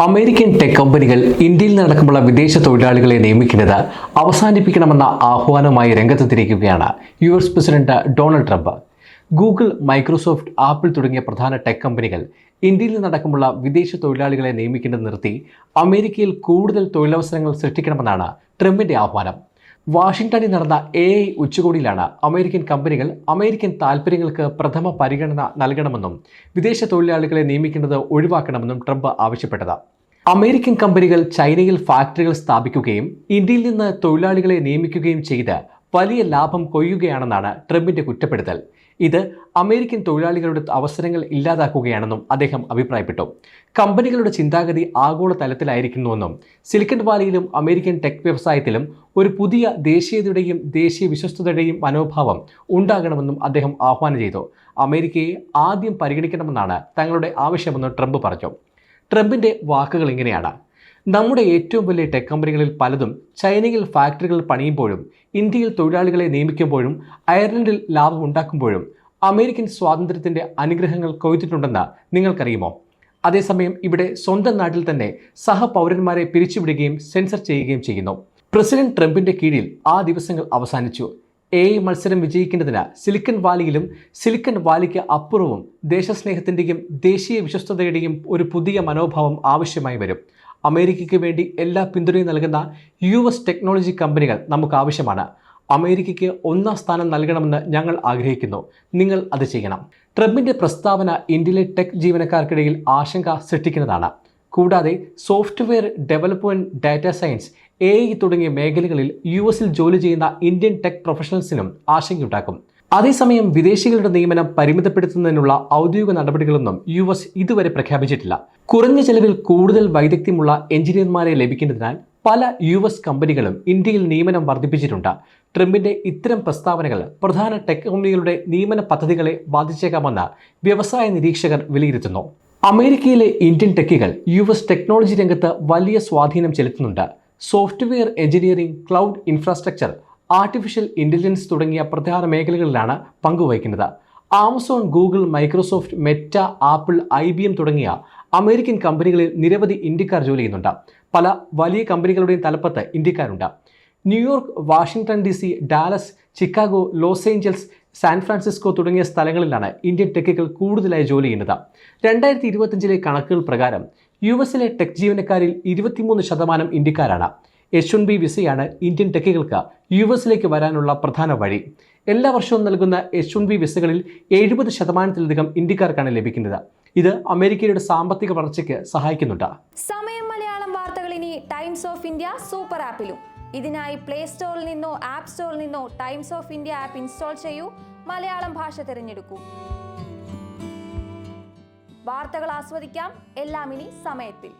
American tech കമ്പനികൾ ഇന്ത്യയിൽ നടക്കുമ്പോൾ വിദേശ തൊഴിലാളികളെ നിയമിക്കുന്നത് അവസാനിപ്പിക്കണമെന്ന ആഹ്വാനവുമായി രംഗത്തെത്തിയിരിക്കുകയാണ് US president Donald Trump. Google, Microsoft, apple തുടങ്ങിയ പ്രധാന ടെക് കമ്പനികൾ ഇന്ത്യയിൽ നടക്കുമ്പോൾ വിദേശ തൊഴിലാളികളെ നിയമിക്കുന്നത് നിർത്തി അമേരിക്കയിൽ കൂടുതൽ തൊഴിലവസരങ്ങൾ സൃഷ്ടിക്കണമെന്നാണ് ട്രംപിന്റെ ആഹ്വാനം. വാഷിംഗ്ടണിൽ നടന്ന AI ഉച്ചകോടിയിലാണ് അമേരിക്കൻ കമ്പനികൾ അമേരിക്കൻ താൽപ്പര്യങ്ങൾക്ക് പ്രഥമ പരിഗണന നൽകണമെന്നും വിദേശ തൊഴിലാളികളെ നിയമിക്കുന്നത് ഒഴിവാക്കണമെന്നും ട്രംപ് ആവശ്യപ്പെട്ടത്. അമേരിക്കൻ കമ്പനികൾ ചൈനയിൽ ഫാക്ടറികൾ സ്ഥാപിക്കുകയും ഇന്ത്യയിൽ നിന്ന് തൊഴിലാളികളെ നിയമിക്കുകയും ചെയ്ത് വലിയ ലാഭം കൊയ്യുകയാണെന്നാണ് ട്രംപിന്റെ കുറ്റപ്പെടുത്തൽ. ഇത് അമേരിക്കൻ തൊഴിലാളികളുടെ അവസരങ്ങൾ ഇല്ലാതാക്കുകയാണെന്നും അദ്ദേഹം അഭിപ്രായപ്പെട്ടു. കമ്പനികളുടെ ചിന്താഗതി ആഗോള തലത്തിലായിരിക്കുന്നുവെന്നും സിലിക്കൺ വാലിയിലും അമേരിക്കൻ ടെക് വ്യവസായത്തിലും ഒരു പുതിയ ദേശീയതയുടെയും ദേശീയ വിശ്വസ്തതയുടെയും മനോഭാവം ഉണ്ടാകണമെന്നും അദ്ദേഹം ആഹ്വാനം ചെയ്തു. അമേരിക്കയെ ആദ്യം പരിഗണിക്കണമെന്നാണ് തങ്ങളുടെ ആവശ്യമെന്ന് ട്രംപ് പറഞ്ഞു. ട്രംപിന്റെ വാക്കുകൾ ഇങ്ങനെയാണ്: നമ്മുടെ ഏറ്റവും വലിയ ടെക് കമ്പനികളിൽ പലതും ചൈനയിൽ ഫാക്ടറികൾ പണിയുമ്പോഴും ഇന്ത്യയിൽ തൊഴിലാളികളെ നിയമിക്കുമ്പോഴും അയർലൻഡിൽ ലാഭം ഉണ്ടാക്കുമ്പോഴും അമേരിക്കൻ സ്വാതന്ത്ര്യത്തിൻ്റെ അനുഗ്രഹങ്ങൾ കൊയ്തിട്ടുണ്ടെന്ന് നിങ്ങൾക്കറിയുമോ? അതേസമയം ഇവിടെ സ്വന്തം നാട്ടിൽ തന്നെ സഹപൗരന്മാരെ പിരിച്ചുവിടുകയും സെൻസർ ചെയ്യുകയും ചെയ്യുന്നു. പ്രസിഡന്റ് ട്രംപിന്റെ കീഴിൽ ആ ദിവസങ്ങൾ അവസാനിച്ചു. AI മത്സരം വിജയിക്കേണ്ടതിന് സിലിക്കൺ വാലിയിലും സിലിക്കൺ വാലിക്ക് അപ്പുറവും ദേശസ്നേഹത്തിൻ്റെയും ദേശീയ വിശ്വസ്തതയുടെയും ഒരു പുതിയ മനോഭാവം ആവശ്യമായി വരും. അമേരിക്കയ്ക്ക് വേണ്ടി എല്ലാ പിന്തുണയും നൽകുന്ന US ടെക്നോളജി കമ്പനികൾ നമുക്ക് ആവശ്യമാണ്. അമേരിക്കയ്ക്ക് ഒന്നാം സ്ഥാനം നൽകണമെന്ന് ഞങ്ങൾ ആഗ്രഹിക്കുന്നു. നിങ്ങൾ അത് ചെയ്യണം. ട്രംപിന്റെ പ്രസ്താവന ഇന്ത്യയിലെ ടെക് ജീവനക്കാർക്കിടയിൽ ആശങ്ക സൃഷ്ടിക്കുന്നതാണ്. കൂടാതെ software development, data science, AI തുടങ്ങിയ മേഖലകളിൽ US ജോലി ചെയ്യുന്ന ഇന്ത്യൻ ടെക് പ്രൊഫഷണൽസിനും ആശങ്കയുണ്ടാക്കും. അതേസമയം വിദേശികളുടെ നിയമനം പരിമിതപ്പെടുത്തുന്നതിനുള്ള ഔദ്യോഗിക നടപടികളൊന്നും US ഇതുവരെ പ്രഖ്യാപിച്ചിട്ടില്ല. കുറഞ്ഞ ചെലവിൽ കൂടുതൽ വൈദഗ്ധ്യമുള്ള എഞ്ചിനീയർമാരെ ലഭിക്കുന്നതിനാൽ പല US കമ്പനികളും ഇന്ത്യയിൽ നിയമനം വർദ്ധിപ്പിച്ചിട്ടുണ്ട്. ട്രംപിന്റെ ഇത്തരം പ്രസ്താവനകൾ പ്രധാന ടെക് കമ്പനികളുടെ നിയമന പദ്ധതികളെ ബാധിച്ചേക്കാമെന്ന് വ്യവസായ നിരീക്ഷകർ വിലയിരുത്തുന്നു. അമേരിക്കയിലെ ഇന്ത്യൻ ടെക്കുകൾ US ടെക്നോളജി രംഗത്ത് വലിയ സ്വാധീനം ചെലുത്തുന്നുണ്ട്. Software engineering, cloud infrastructure, artificial intelligence തുടങ്ങിയ പ്രധാന മേഖലകളിലാണ് പങ്കുവഹിക്കുന്നത്. Amazon, Google, Microsoft, Meta, Apple, IBM തുടങ്ങിയ അമേരിക്കൻ കമ്പനികളിൽ നിരവധി ഇന്ത്യക്കാർ ജോലി ചെയ്യുന്നുണ്ട്. പല വലിയ കമ്പനികളുടെയും തലപ്പത്ത് ഇന്ത്യക്കാരുണ്ട്. New York, Washington DC, Dallas, Chicago, Los Angeles, San Francisco തുടങ്ങിയ സ്ഥലങ്ങളിലാണ് ഇന്ത്യൻ ടെക്കുകൾ കൂടുതലായി ജോലി ചെയ്യുന്നത്. 2025 കണക്കുകൾ പ്രകാരം US ടെക് ജീവനക്കാരിൽ 23% ഇന്ത്യക്കാരാണ്. H-1B വിസയാണ് ഇന്ത്യൻ ടെക്കുകൾക്ക് US വരാനുള്ള പ്രധാന വഴി. എല്ലാ വർഷവും നൽകുന്ന H-1B വിസകളിൽ 70%-ലധികം ഇന്ത്യക്കാർക്കാണ് ലഭിക്കുന്നത്. ഇത് അമേരിക്കയുടെ സാമ്പത്തിക വളർച്ചയ്ക്ക് സഹായിക്കുന്നുണ്ട്. സമയം മലയാളം വാർത്തകൾ ഇനി ടൈംസ് ഓഫ് ഇന്ത്യ സൂപ്പർ ആപ്പിലും. ഇതിനായി പ്ലേ സ്റ്റോറിൽ നിന്നോ ആപ്പ് സ്റ്റോറിൽ നിന്നോ times of India app install ചെയ്യൂ. മലയാളം ഭാഷ തിരഞ്ഞെടുക്കൂ. വാർത്തകൾ ആസ്വദിക്കാം. എല്ലാം ഇനി സമയത്തിൽ.